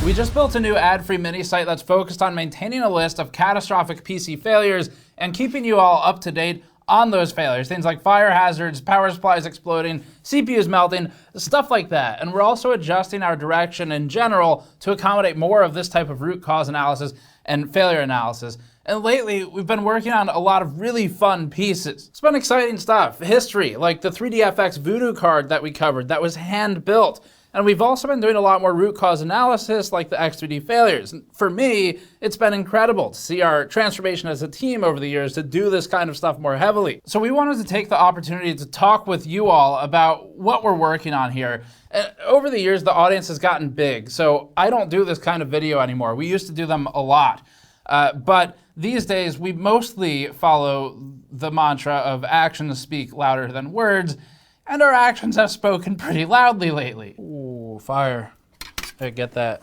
We just built a new ad-free mini site that's focused on maintaining a list of catastrophic PC failures and keeping you all up to date on those failures. Things like fire hazards, power supplies exploding, CPUs melting, stuff like that. And we're also adjusting our direction in general to accommodate more of this type of root cause analysis and failure analysis. And lately, we've been working on a lot of really fun pieces. It's been exciting stuff. History, like the 3DFX Voodoo card that we covered that was hand-built. And we've also been doing a lot more root cause analysis like the X3D failures. And for me, it's been incredible to see our transformation as a team over the years to do this kind of stuff more heavily. So we wanted to take the opportunity to talk with you all about what we're working on here. Over the years, the audience has gotten big, so I don't do this kind of video anymore. We used to do them a lot. But these days, we mostly follow the mantra of actions speak louder than words, and our actions have spoken pretty loudly lately. Ooh, fire. Hey, get that.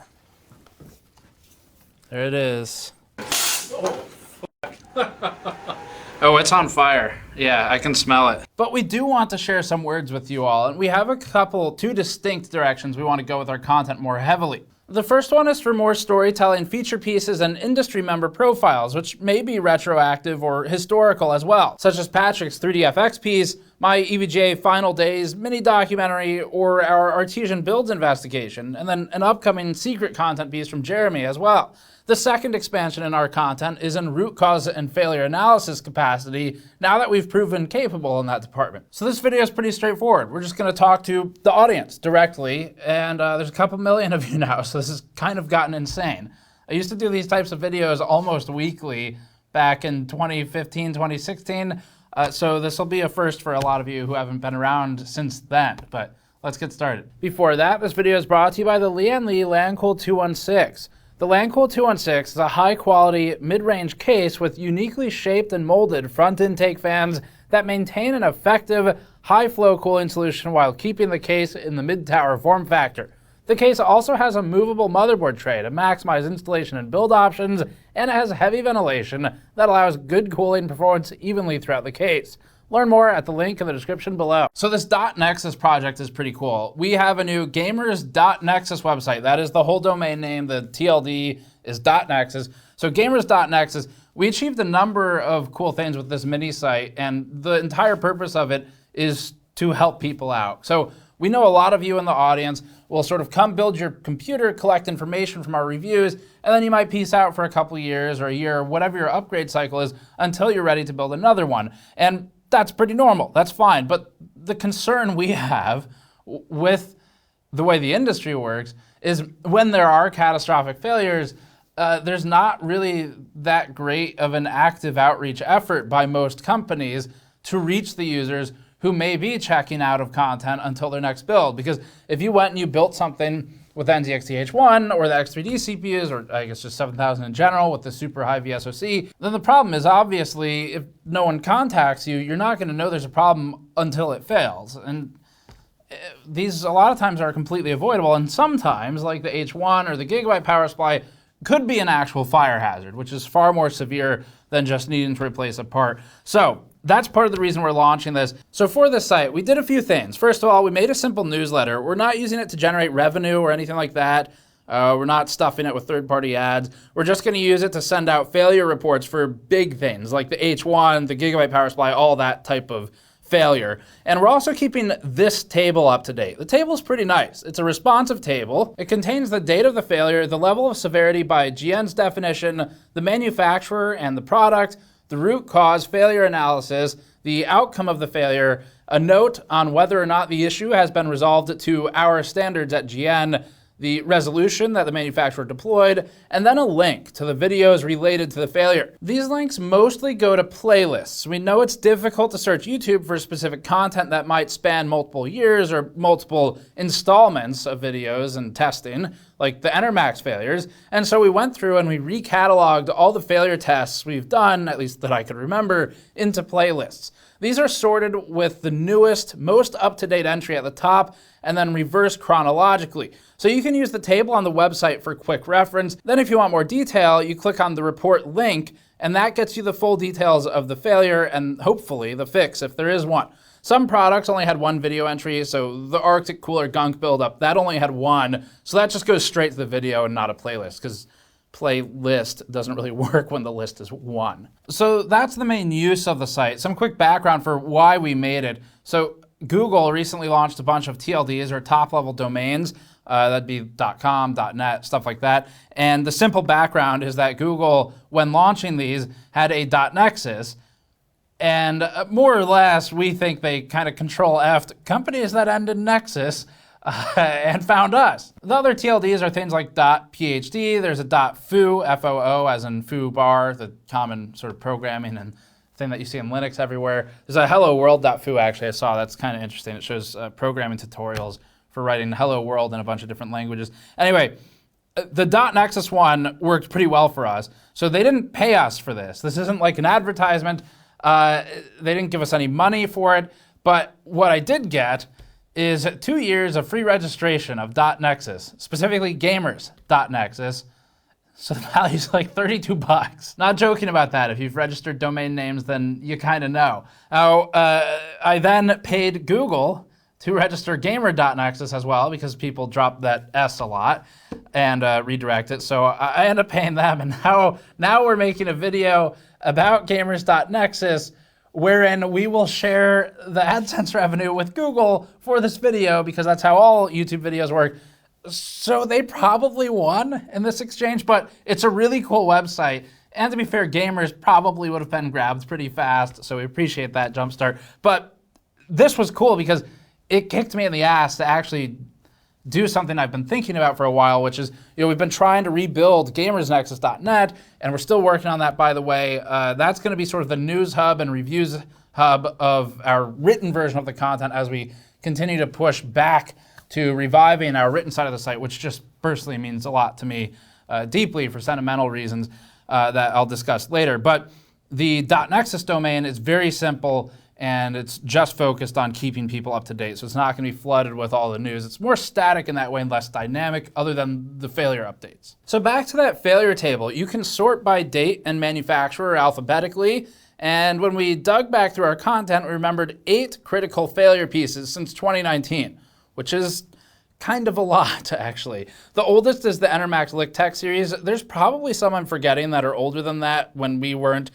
There it is. Oh, it's on fire. Yeah, I can smell it. But we do want to share some words with you all, and we have two distinct directions we want to go with our content more heavily. The first one is for more storytelling, feature pieces, and industry member profiles, which may be retroactive or historical as well, such as Patrick's 3DFX piece, my EVGA Final Days mini documentary, or our Artesian Builds investigation, and then an upcoming secret content piece from Jeremy as well. The second expansion in our content is in root cause and failure analysis capacity, now that we've proven capable in that department. So this video is pretty straightforward. We're just gonna talk to the audience directly, and there's a couple million of you now, so this has kind of gotten insane. I used to do these types of videos almost weekly back in 2015, 2016, so this will be a first for a lot of you who haven't been around since then, but let's get started. Before that, this video is brought to you by the Lian Li LANCool 216. The LANCool 216 is a high-quality, mid-range case with uniquely shaped and molded front intake fans that maintain an effective, high-flow cooling solution while keeping the case in the mid-tower form factor. The case also has a movable motherboard tray to maximize installation and build options, and it has heavy ventilation that allows good cooling performance evenly throughout the case. Learn more at the link in the description below. So this .Nexus project is pretty cool. We have a new Gamers.Nexus website. That is the whole domain name. The TLD is .Nexus. So Gamers.Nexus, we achieved a number of cool things with this mini site, and the entire purpose of it is to help people out. So we know a lot of you in the audience will sort of come build your computer, collect information from our reviews, and then you might peace out for a couple of years or a year, or whatever your upgrade cycle is, until you're ready to build another one. And that's pretty normal, that's fine. But the concern we have with the way the industry works is when there are catastrophic failures, there's not really that great of an active outreach effort by most companies to reach the users who may be checking out of content until their next build. Because if you went and you built something with NZXT-H1 or the X3D CPUs, or I guess just 7000 in general with the super high VSOC, then the problem is obviously if no one contacts you, you're not gonna know there's a problem until it fails. And these a lot of times are completely avoidable, and sometimes, like the H1 or the gigabyte power supply, could be an actual fire hazard, which is far more severe than just needing to replace a part. So that's part of the reason we're launching this. So for this site, we did a few things. First of all, we made a simple newsletter. We're not using it to generate revenue or anything like that. We're not stuffing it with third-party ads. We're just gonna use it to send out failure reports for big things like the H1, the gigabyte power supply, all that type of failure. And we're also keeping this table up to date. The table's pretty nice. It's a responsive table. It contains the date of the failure, the level of severity by GN's definition, the manufacturer and the product, the root cause, failure analysis, the outcome of the failure, a note on whether or not the issue has been resolved to our standards at GN, the resolution that the manufacturer deployed, and then a link to the videos related to the failure. These links mostly go to playlists. We know it's difficult to search YouTube for specific content that might span multiple years or multiple installments of videos and testing, like the EnterMax failures. And so we went through and we recatalogued all the failure tests we've done, at least that I could remember, into playlists. These are sorted with the newest, most up-to-date entry at the top, and then reversed chronologically. So you can use the table on the website for quick reference. Then if you want more detail, you click on the report link, and that gets you the full details of the failure and hopefully the fix if there is one. Some products only had one video entry, so the Arctic Cooler Gunk buildup, that only had one. So that just goes straight to the video and not a playlist, because playlist doesn't really work when the list is one. So that's the main use of the site. Some quick background for why we made it. So Google recently launched a bunch of TLDs, or top-level domains. That'd be .com, .net, stuff like that. And the simple background is that Google, when launching these, had a .nexus. And more or less, we think they kind of control-F'd companies that end in Nexus and found us. The other TLDs are things like .phd, there's a .foo, F-O-O, as in foo bar, the common sort of programming and thing that you see in Linux everywhere. There's a hello world.foo, actually, I saw. That's kind of interesting. It shows programming tutorials for writing hello world in a bunch of different languages. Anyway, the .nexus one worked pretty well for us. So they didn't pay us for this. This isn't like an advertisement. They didn't give us any money for it. But what I did get is 2 years of free registration of .nexus, specifically Gamers.Nexus. So the value's like $32. Not joking about that. If you've registered domain names, then you kind of know. Now, I then paid Google to register Gamer.Nexus as well, because people drop that S a lot and redirect it. So I end up paying them, and now we're making a video about Gamers.Nexus wherein we will share the AdSense revenue with Google for this video, because that's how all YouTube videos work. So they probably won in this exchange, but it's a really cool website. And to be fair, Gamers probably would have been grabbed pretty fast, so we appreciate that jumpstart. But this was cool because it kicked me in the ass to actually do something I've been thinking about for a while, which is, we've been trying to rebuild Gamers.Nexus.net, and we're still working on that, by the way. That's going to be sort of the news hub and reviews hub of our written version of the content as we continue to push back to reviving our written side of the site, which just personally means a lot to me deeply for sentimental reasons that I'll discuss later. But the .nexus domain is very simple, and it's just focused on keeping people up to date. So it's not going to be flooded with all the news. It's more static in that way and less dynamic, other than the failure updates. So back to that failure table, you can sort by date and manufacturer alphabetically. And when we dug back through our content, we remembered 8 critical failure pieces since 2019. Which is kind of a lot, actually. The oldest is the Enermax LickTech series. There's probably some I'm forgetting that are older than that, when we weren't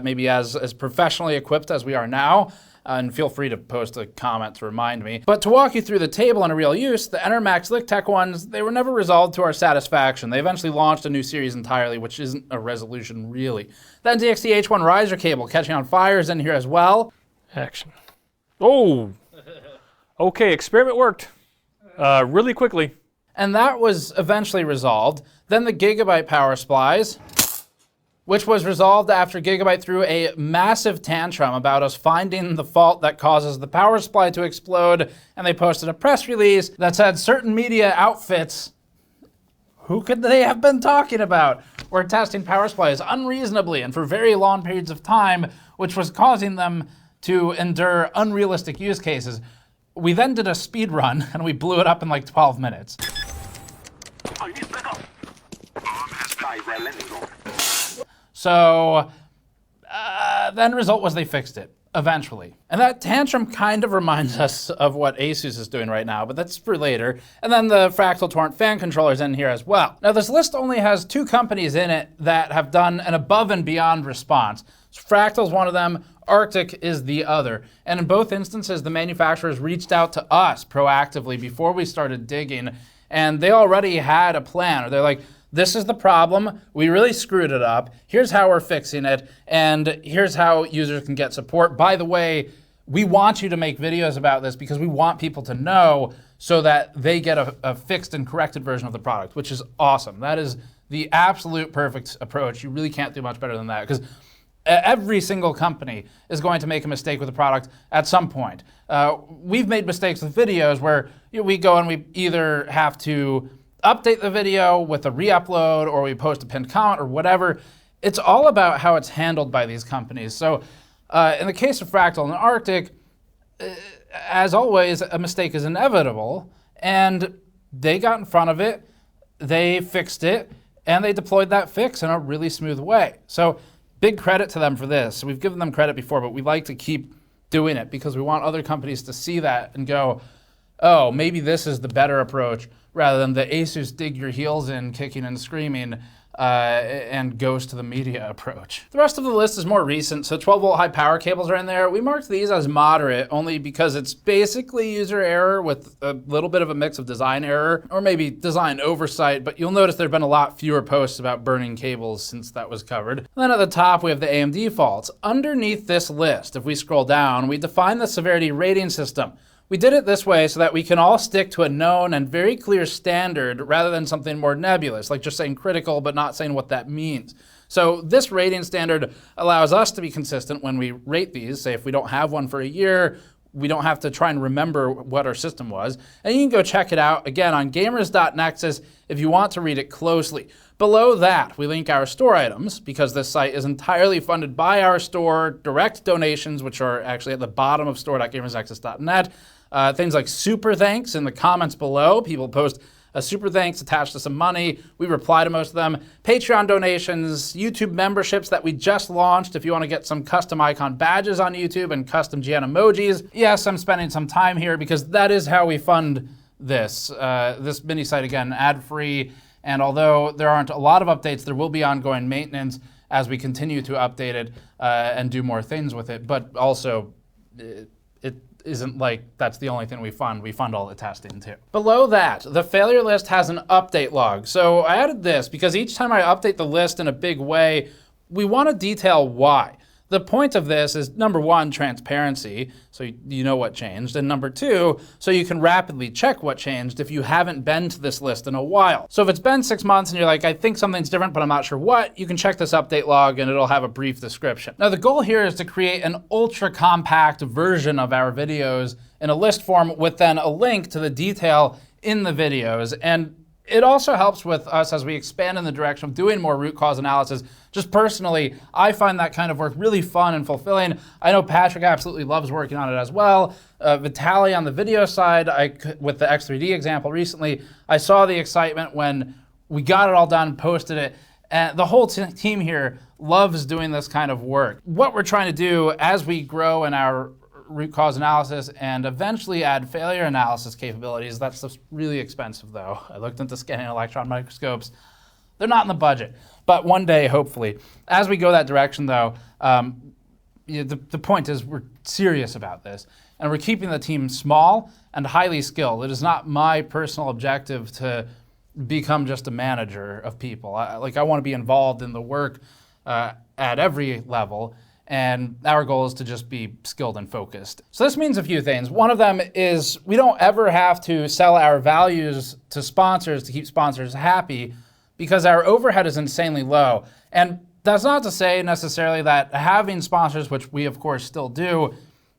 maybe as professionally equipped as we are now. And feel free to post a comment to remind me. But to walk you through the table in a real use, the Enermax LickTech ones, they were never resolved to our satisfaction. They eventually launched a new series entirely, which isn't a resolution, really. The NZXT H1 riser cable catching on fire is in here as well. Action. Oh! Okay, experiment worked really quickly. And that was eventually resolved. Then the Gigabyte power supplies, which was resolved after Gigabyte threw a massive tantrum about us finding the fault that causes the power supply to explode, and they posted a press release that said certain media outfits, who could they have been talking about, were testing power supplies unreasonably and for very long periods of time, which was causing them to endure unrealistic use cases. We then did a speed run, and we blew it up in like 12 minutes. So, then result was they fixed it, eventually. And that tantrum kind of reminds us of what Asus is doing right now, but that's for later. And then the Fractal Torrent fan controller's in here as well. Now, this list only has 2 companies in it that have done an above and beyond response. So Fractal's one of them, Arctic is the other. And in both instances, the manufacturers reached out to us proactively before we started digging, and they already had a plan. Or they're like, this is the problem, we really screwed it up, here's how we're fixing it, and here's how users can get support. By the way, we want you to make videos about this because we want people to know so that they get a fixed and corrected version of the product, which is awesome. That is the absolute perfect approach. You really can't do much better than that, because every single company is going to make a mistake with a product at some point. We've made mistakes with videos where we go and we either have to update the video with a re-upload, or we post a pinned comment or whatever. It's all about how it's handled by these companies. So in the case of Fractal and Arctic, as always, a mistake is inevitable, and they got in front of it, they fixed it, and they deployed that fix in a really smooth way. So big credit to them for this. We've given them credit before, but we like to keep doing it because we want other companies to see that and go, oh, maybe this is the better approach rather than the Asus dig your heels in, kicking and screaming, and goes to the media approach. The rest of the list is more recent, so 12-volt high power cables are in there. We marked these as moderate only because it's basically user error with a little bit of a mix of design error or maybe design oversight, but you'll notice there have been a lot fewer posts about burning cables since that was covered. And then at the top we have the AMD faults. Underneath this list, if we scroll down, we define the Severity rating system. We did it this way so that we can all stick to a known and very clear standard rather than something more nebulous, like just saying critical but not saying what that means. So this rating standard allows us to be consistent when we rate these. Say if we don't have one for a year, we don't have to try and remember what our system was. And you can go check it out, again, on Gamers.Nexus if you want to read it closely. Below that, we link our store items because this site is entirely funded by our store, direct donations, which are actually at the bottom of store.gamersnexus.net. Things like super thanks in the comments below. People post a super thanks attached to some money. We reply to most of them. Patreon donations, YouTube memberships that we just launched if you want to get some custom icon badges on YouTube and custom GN emojis. Yes, I'm spending some time here because that is how we fund this. This mini site, again, ad-free. And although there aren't a lot of updates, there will be ongoing maintenance as we continue to update it and do more things with it. But also, it isn't like that's the only thing we fund. We fund all the testing too. Below that, the failure list has an update log. So I added this because each time I update the list in a big way, we want to detail why. The point of this is, number one, transparency, so you know what changed, and number two, so you can rapidly check what changed if you haven't been to this list in a while. So if it's been 6 months and you're like, I think something's different, but I'm not sure what, you can check this update log and it'll have a brief description. Now the goal here is to create an ultra compact version of our videos in a list form with then a link to the detail in the videos. And it also helps with us as we expand in the direction of doing more root cause analysis. Just personally, I find that kind of work really fun and fulfilling. I know Patrick absolutely loves working on it as well. Vitalii on the video side, with the X3D example recently, I saw the excitement when we got it all done, posted it, and the whole team here loves doing this kind of work. What we're trying to do as we grow in our root cause analysis and eventually add failure analysis capabilities. That stuff's really expensive though. I looked into scanning electron microscopes. They're not in the budget, but one day, hopefully. As we go that direction though, the point is we're serious about this and we're keeping the team small and highly skilled. It is not my personal objective to become just a manager of people. I want to be involved in the work at every level. And our goal is to just be skilled and focused. So this means a few things. One of them is we don't ever have to sell our values to sponsors to keep sponsors happy because our overhead is insanely low. And that's not to say necessarily that having sponsors, which we of course still do,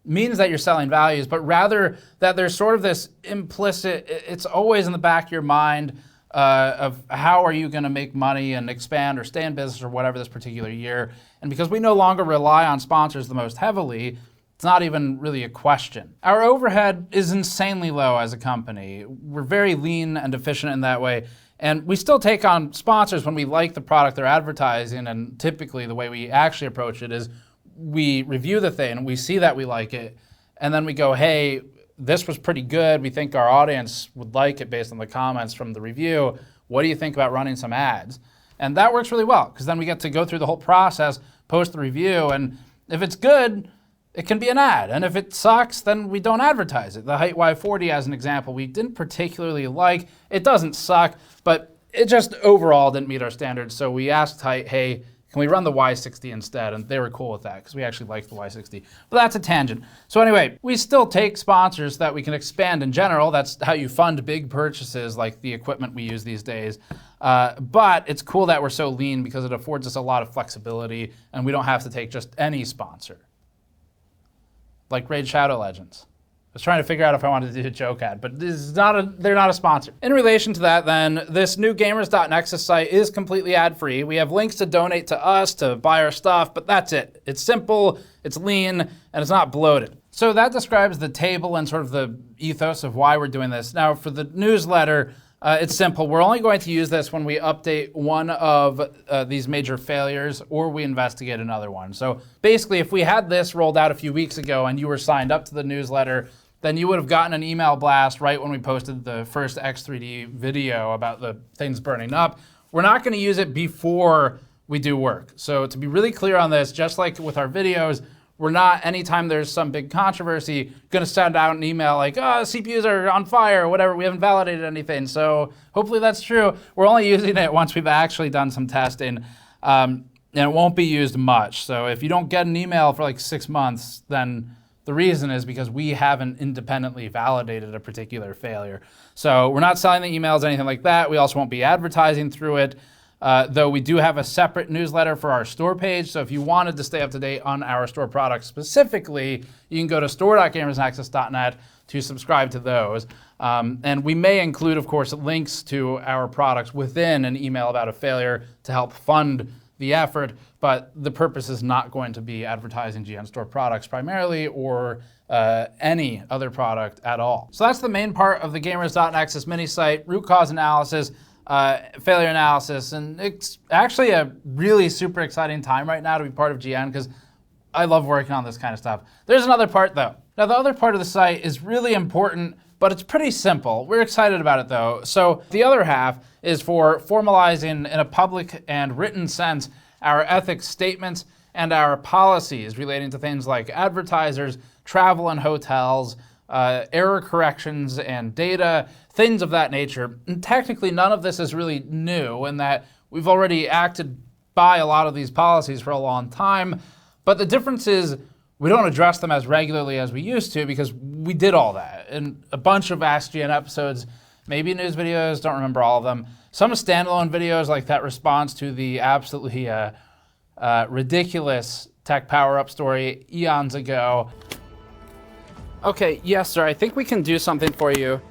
means that you're selling values, but rather that there's sort of this implicit, it's always in the back of your mind of how are you going to make money and expand or stay in business or whatever this particular year. And because we no longer rely on sponsors the most heavily, it's not even really a question. Our overhead is insanely low as a company. We're very lean and efficient in that way. And we still take on sponsors when we like the product they're advertising. And typically the way we actually approach it is we review the thing, we see that we like it, and then we go, hey, this was pretty good. We think our audience would like it based on the comments from the review. What do you think about running some ads? And that works really well because then we get to go through the whole process, post the review, and if it's good, it can be an ad. And if it sucks, then we don't advertise it. The Height Y40 as an example, we didn't particularly like. It doesn't suck, but it just overall didn't meet our standards. So we asked Height, hey, can we run the Y60 instead? And they were cool with that because we actually liked the Y60. But that's a tangent. So anyway, we still take sponsors so that we can expand in general. That's how you fund big purchases like the equipment we use these days. But it's cool that we're so lean because it affords us a lot of flexibility and we don't have to take just any sponsor. Like Raid Shadow Legends. I was trying to figure out if I wanted to do a joke ad, but they're not a sponsor. In relation to that then, this new Gamers.Nexus site is completely ad-free. We have links to donate to us, to buy our stuff, but that's it. It's simple, it's lean, and it's not bloated. So that describes the table and sort of the ethos of why we're doing this. Now for the newsletter, It's simple. We're only going to use this when we update one of these major failures or we investigate another one. So basically, if we had this rolled out a few weeks ago and you were signed up to the newsletter, then you would have gotten an email blast right when we posted the first X3D video about the things burning up. We're not going to use it before we do work. So to be really clear on this, just like with our videos, we're not, anytime there's some big controversy, going to send out an email like, oh, CPUs are on fire or whatever. We haven't validated anything. So hopefully that's true. We're only using it once we've actually done some testing. And it won't be used much. So if you don't get an email for like 6 months, then the reason is because we haven't independently validated a particular failure. So we're not selling the emails, anything like that. We also won't be advertising through it. Though we do have a separate newsletter for our store page. So if you wanted to stay up to date on our store products specifically, you can go to store.gamersnexus.net to subscribe to those. And we may include, of course, links to our products within an email about a failure to help fund the effort, but the purpose is not going to be advertising GN Store products primarily or any other product at all. So that's the main part of the Gamers.Nexus mini site, root cause analysis, failure analysis, and it's actually a really super exciting time right now to be part of GN because I love working on this kind of stuff. There's another part though. Now the other part of the site is really important, but it's pretty simple. We're excited about it though. So the other half is for formalizing in a public and written sense our ethics statements and our policies relating to things like advertisers, travel and hotels, error corrections and data, things of that nature. And technically, none of this is really new in that we've already acted by a lot of these policies for a long time. But the difference is we don't address them as regularly as we used to because we did all that. And a bunch of Ask GN episodes, maybe news videos, don't remember all of them. Some standalone videos like that response to the absolutely ridiculous tech power-up story eons ago. Okay, yes, sir, I think we can do something for you.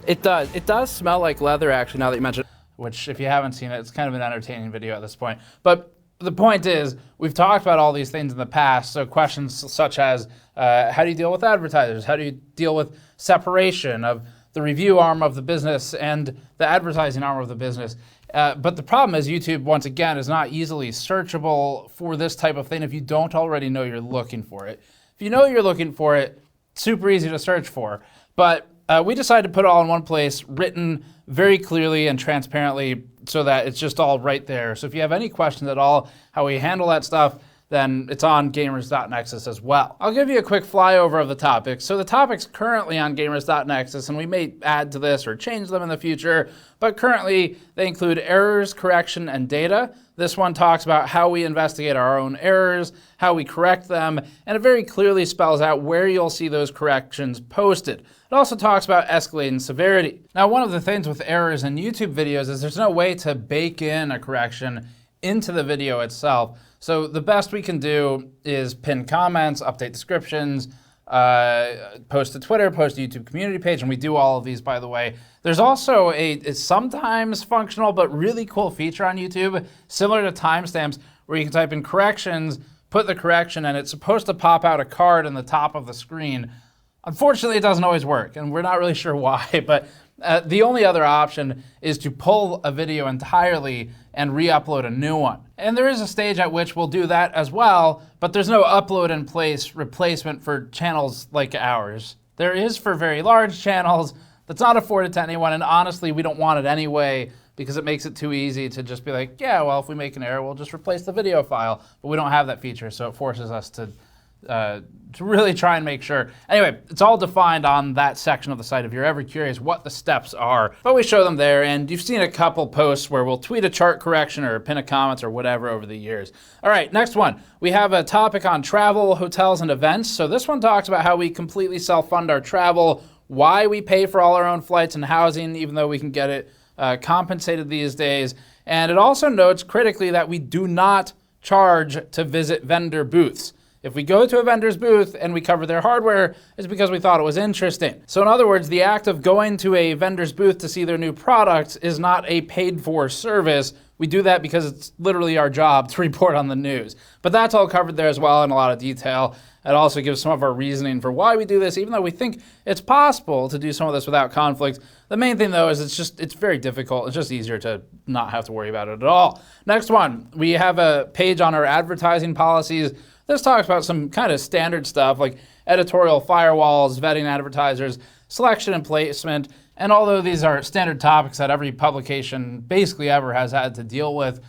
It does smell like leather, actually, now that you mention it. Which, if you haven't seen it, it's kind of an entertaining video at this point. But the point is, we've talked about all these things in the past, so questions such as, how do you deal with advertisers? How do you deal with separation of the review arm of the business and the advertising arm of the business? But the problem is YouTube, once again, is not easily searchable for this type of thing if you don't already know you're looking for it. If you know you're looking for it, super easy to search for. But we decided to put it all in one place, written very clearly and transparently so that it's just all right there. So if you have any questions at all how we handle that stuff, then it's on Gamers.Nexus as well. I'll give you a quick flyover of the topics. So the topics currently on Gamers.Nexus, and we may add to this or change them in the future, but currently they include errors, correction, and data. This one talks about how we investigate our own errors, how we correct them, and it very clearly spells out where you'll see those corrections posted. It also talks about escalating severity. Now, one of the things with errors in YouTube videos is there's no way to bake in a correction into the video itself. So the best we can do is pin comments, update descriptions, post to Twitter, post to YouTube community page, and we do all of these, by the way. There's also it's sometimes functional but really cool feature on YouTube, similar to timestamps, where you can type in corrections, put the correction, and it's supposed to pop out a card in the top of the screen. Unfortunately, it doesn't always work, and we're not really sure why, but the only other option is to pull a video entirely and re-upload a new one. And there is a stage at which we'll do that as well, but there's no upload in place replacement for channels like ours. There is for very large channels that's not afforded to anyone, and honestly, we don't want it anyway because it makes it too easy to just be like, yeah, well, if we make an error, we'll just replace the video file. But we don't have that feature, so it forces us to really try and make sure. Anyway, it's all defined on that section of the site if you're ever curious what the steps are. But we show them there, and you've seen a couple posts where we'll tweet a chart correction or pin a comment or whatever over the years. All right, next one. We have a topic on travel, hotels, and events. So this one talks about how we completely self-fund our travel, why we pay for all our own flights and housing, even though we can get it compensated these days. And it also notes critically that we do not charge to visit vendor booths. If we go to a vendor's booth and we cover their hardware, it's because we thought it was interesting. So in other words, the act of going to a vendor's booth to see their new products is not a paid-for service. We do that because it's literally our job to report on the news. But that's all covered there as well in a lot of detail. It also gives some of our reasoning for why we do this, even though we think it's possible to do some of this without conflict. The main thing, though, is it's very difficult. It's just easier to not have to worry about it at all. Next one, we have a page on our advertising policies. This talks about some kind of standard stuff like editorial firewalls, vetting advertisers, selection and placement. And although these are standard topics that every publication basically ever has had to deal with,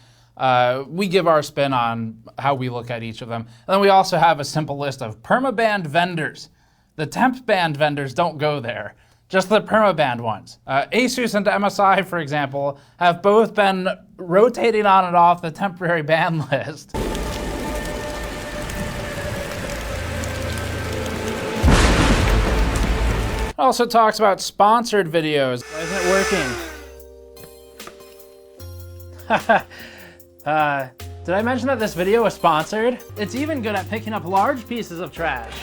we give our spin on how we look at each of them. And then we also have a simple list of permabanned vendors. The temp banned vendors don't go there, just the permabanned ones. Asus and MSI, for example, have both been rotating on and off the temporary ban list. It also talks about sponsored videos. Why isn't it working? Did I mention that this video was sponsored? It's even good at picking up large pieces of trash.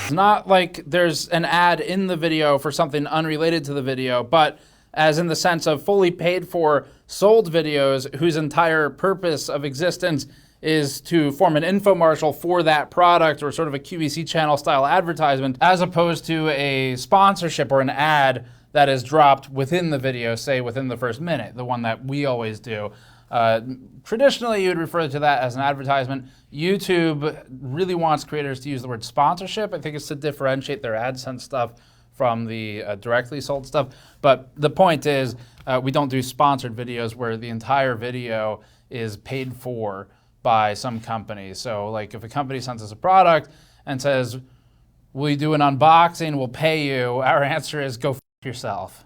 It's not like there's an ad in the video for something unrelated to the video, but as in the sense of fully paid for sold videos whose entire purpose of existence is to form an infomercial for that product or sort of a QVC channel style advertisement, as opposed to a sponsorship or an ad that is dropped within the video, say within the first minute, the one that we always do. Traditionally, you would refer to that as an advertisement. YouTube really wants creators to use the word sponsorship. I think it's to differentiate their AdSense stuff from the directly sold stuff. But the point is, we don't do sponsored videos where the entire video is paid for by some company. So like if a company sends us a product and says, will you do an unboxing, we'll pay you, our answer is go f yourself.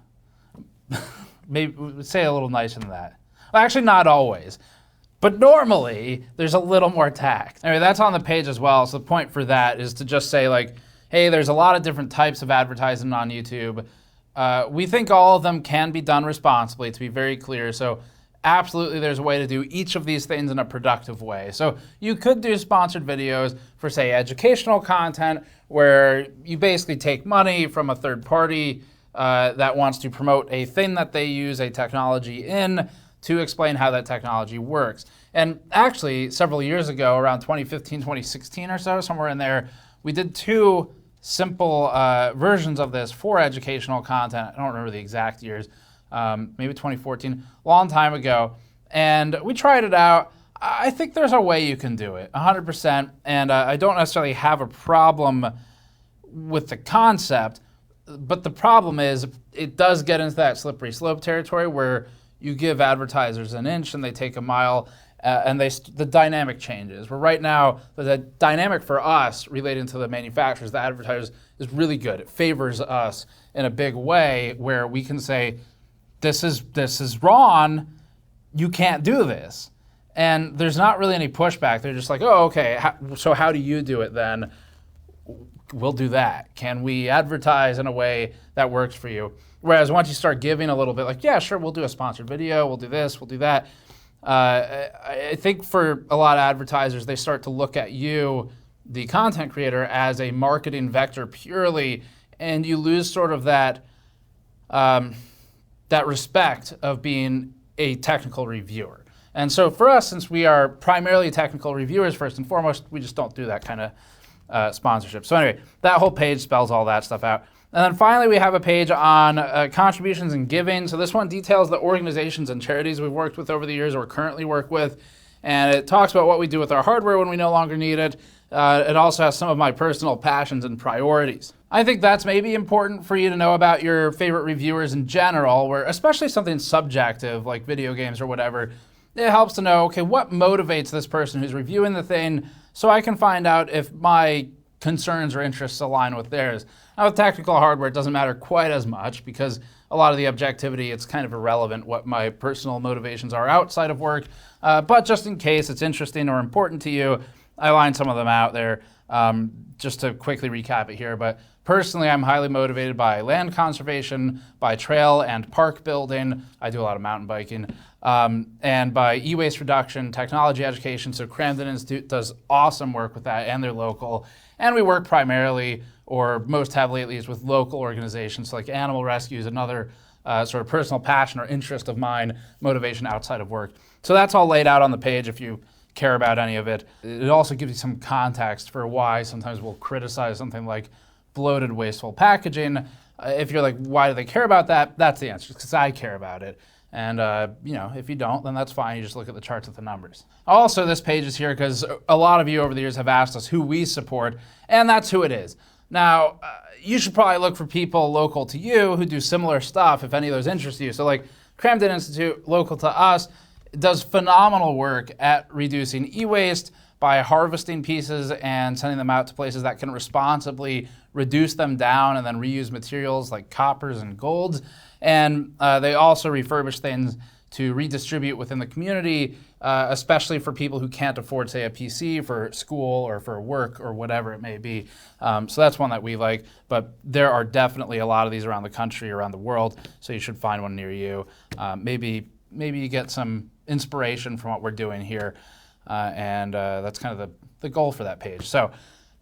Maybe say a little nicer than that. Well, actually not always, but normally there's a little more tact. Anyway, that's on the page as well. So the point for that is to just say like, hey, there's a lot of different types of advertising on YouTube. We think all of them can be done responsibly, to be very clear. So absolutely, there's a way to do each of these things in a productive way. So you could do sponsored videos for, say, educational content, where you basically take money from a third party that wants to promote a thing that they use a technology in to explain how that technology works. And actually, several years ago, around 2015, 2016 or so, somewhere in there, we did two simple versions of this for educational content. I don't remember the exact years. Maybe 2014, long time ago. And we tried it out. I think there's a way you can do it, 100%. And I don't necessarily have a problem with the concept, but the problem is it does get into that slippery slope territory where you give advertisers an inch and they take a mile, and the dynamic changes. Where right now, the dynamic for us relating to the manufacturers, the advertisers, is really good. It favors us in a big way where we can say, this is wrong, you can't do this. And there's not really any pushback. They're just like, oh, okay, so how do you do it then? We'll do that. Can we advertise in a way that works for you? Whereas once you start giving a little bit, like, yeah, sure, we'll do a sponsored video, we'll do this, we'll do that. I think for a lot of advertisers, they start to look at you, the content creator, as a marketing vector purely, and you lose sort of that respect of being a technical reviewer. And so for us, since we are primarily technical reviewers first and foremost, we just don't do that kind of sponsorship. So anyway, that whole page spells all that stuff out. And then finally, we have a page on contributions and giving. So this one details the organizations and charities we've worked with over the years or currently work with. And it talks about what we do with our hardware when we no longer need it. It also has some of my personal passions and priorities. I think that's maybe important for you to know about your favorite reviewers in general, where especially something subjective like video games or whatever, it helps to know, okay, what motivates this person who's reviewing the thing so I can find out if my concerns or interests align with theirs. Now with technical hardware, it doesn't matter quite as much because a lot of the objectivity, it's kind of irrelevant what my personal motivations are outside of work. But just in case it's interesting or important to you, I lined some of them out there just to quickly recap it here. But personally, I'm highly motivated by land conservation, by trail and park building. I do a lot of mountain biking. And by e-waste reduction, technology education. So Cramden Institute does awesome work with that, and they're local. And we work primarily, or most heavily at least, with local organizations like animal rescues and other sort of personal passion or interest of mine, motivation outside of work. So that's all laid out on the page if you care about any of it. It also gives you some context for why sometimes we'll criticize something like bloated, wasteful packaging. If you're like, why do they care about that? That's the answer, because I care about it. And if you don't, then that's fine. You just look at the charts with the numbers. Also, this page is here because a lot of you over the years have asked us who we support, and that's who it is. Now, you should probably look for people local to you who do similar stuff if any of those interest you. So like Cramden Institute, local to us, does phenomenal work at reducing e-waste by harvesting pieces and sending them out to places that can responsibly reduce them down and then reuse materials like coppers and golds. And they also refurbish things to redistribute within the community, especially for people who can't afford, say, a PC for school or for work or whatever it may be. So that's one that we like, but there are definitely a lot of these around the country, around the world, so you should find one near you. Maybe you get some inspiration from what we're doing here, and that's kind of the goal for that page. So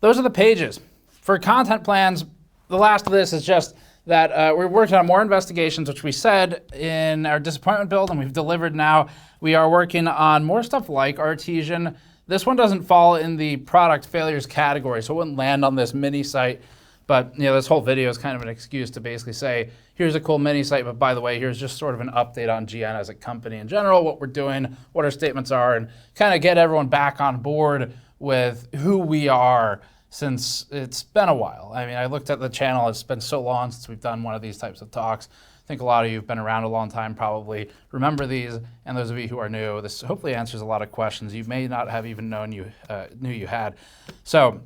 those are the pages. For content plans, the last of this is just that we're working on more investigations, which we said in our disappointment build, and we've delivered now. We are working on more stuff like Artesian. This one doesn't fall in the product failures category, so it wouldn't land on this mini site. But this whole video is kind of an excuse to basically say, here's a cool mini site, but by the way, here's just sort of an update on GN as a company in general, what we're doing, what our statements are, and kind of get everyone back on board with who we are, since it's been a while. I mean, I looked at the channel, it's been so long since we've done one of these types of talks. I think a lot of you have been around a long time, probably remember these, and those of you who are new, this hopefully answers a lot of questions you may not have even known you knew you had. So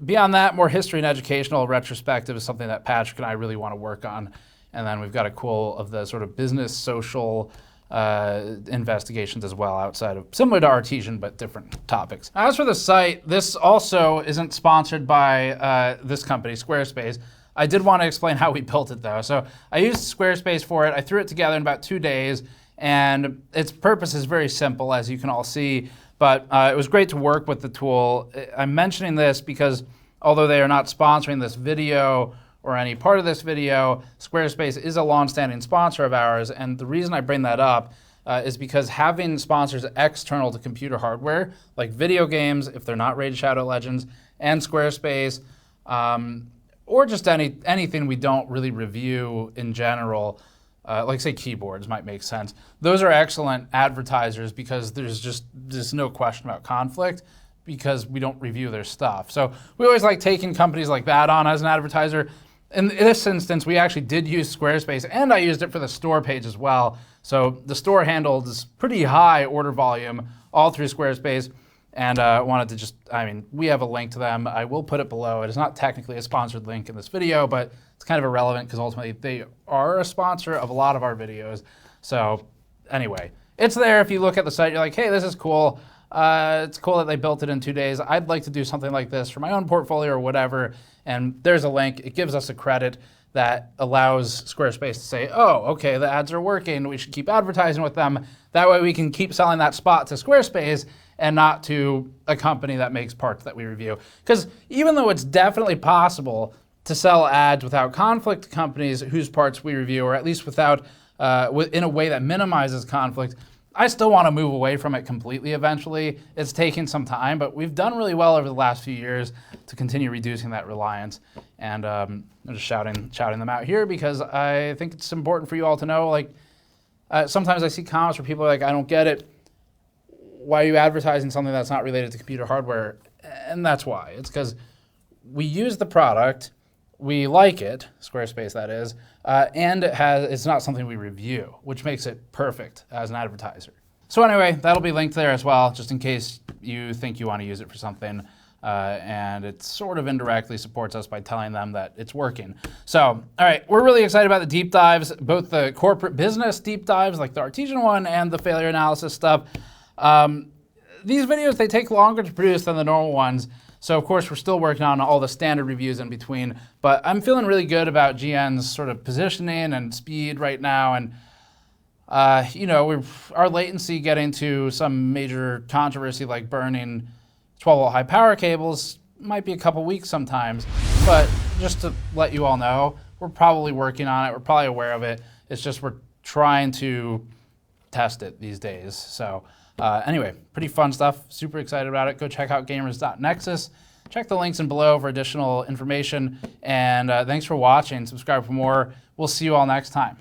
beyond that, more history and educational retrospective is something that Patrick and I really want to work on. And then we've got a couple of the sort of business, social investigations as well, outside of, similar to Artesian, but different topics. As for the site, this also isn't sponsored by this company, Squarespace. I did want to explain how we built it though. So I used Squarespace for it. I threw it together in about 2 days, and its purpose is very simple, as you can all see, but it was great to work with the tool. I'm mentioning this because although they are not sponsoring this video or any part of this video, Squarespace is a long-standing sponsor of ours, and the reason I bring that up is because having sponsors external to computer hardware, like video games, if they're not Raid Shadow Legends, and Squarespace, or just anything we don't really review in general, like say keyboards might make sense. Those are excellent advertisers because there's no question about conflict, because we don't review their stuff. So we always like taking companies like that on as an advertiser. In this instance, we actually did use Squarespace, and I used it for the store page as well. So the store handled this pretty high order volume all through Squarespace, and wanted to just, we have a link to them. I will put it below. It is not technically a sponsored link in this video, but it's kind of irrelevant because ultimately they are a sponsor of a lot of our videos. So anyway, it's there. If you look at the site, you're like, hey, this is cool. It's cool that they built it in 2 days. I'd like to do something like this for my own portfolio or whatever. And there's a link. It gives us a credit that allows Squarespace to say, oh, okay, the ads are working. We should keep advertising with them. That way we can keep selling that spot to Squarespace and not to a company that makes parts that we review. Because even though it's definitely possible to sell ads without conflict to companies whose parts we review, or at least without, in a way that minimizes conflict, I still want to move away from it completely eventually. It's taking some time, but we've done really well over the last few years to continue reducing that reliance. And I'm just shouting them out here because I think it's important for you all to know, like, sometimes I see comments where people are like, I don't get it. Why are you advertising something that's not related to computer hardware? And that's why. It's because we use the product, we like it, Squarespace that is, and it's not something we review, which makes it perfect as an advertiser. So anyway, that'll be linked there as well, just in case you think you want to use it for something, and it sort of indirectly supports us by telling them that it's working. So, all right, we're really excited about the deep dives, both the corporate business deep dives, like the Artesian one, and the failure analysis stuff. These videos, they take longer to produce than the normal ones. So of course, we're still working on all the standard reviews in between, but I'm feeling really good about GN's sort of positioning and speed right now. And our latency getting to some major controversy like burning 12-volt high power cables might be a couple weeks sometimes, but just to let you all know, We're probably working on it. We're probably aware of it. It's just we're trying to test it these days. So anyway, pretty fun stuff. Super excited about it. Go check out Gamers.Nexus. Check the links in below for additional information. And thanks for watching. Subscribe for more. We'll see you all next time.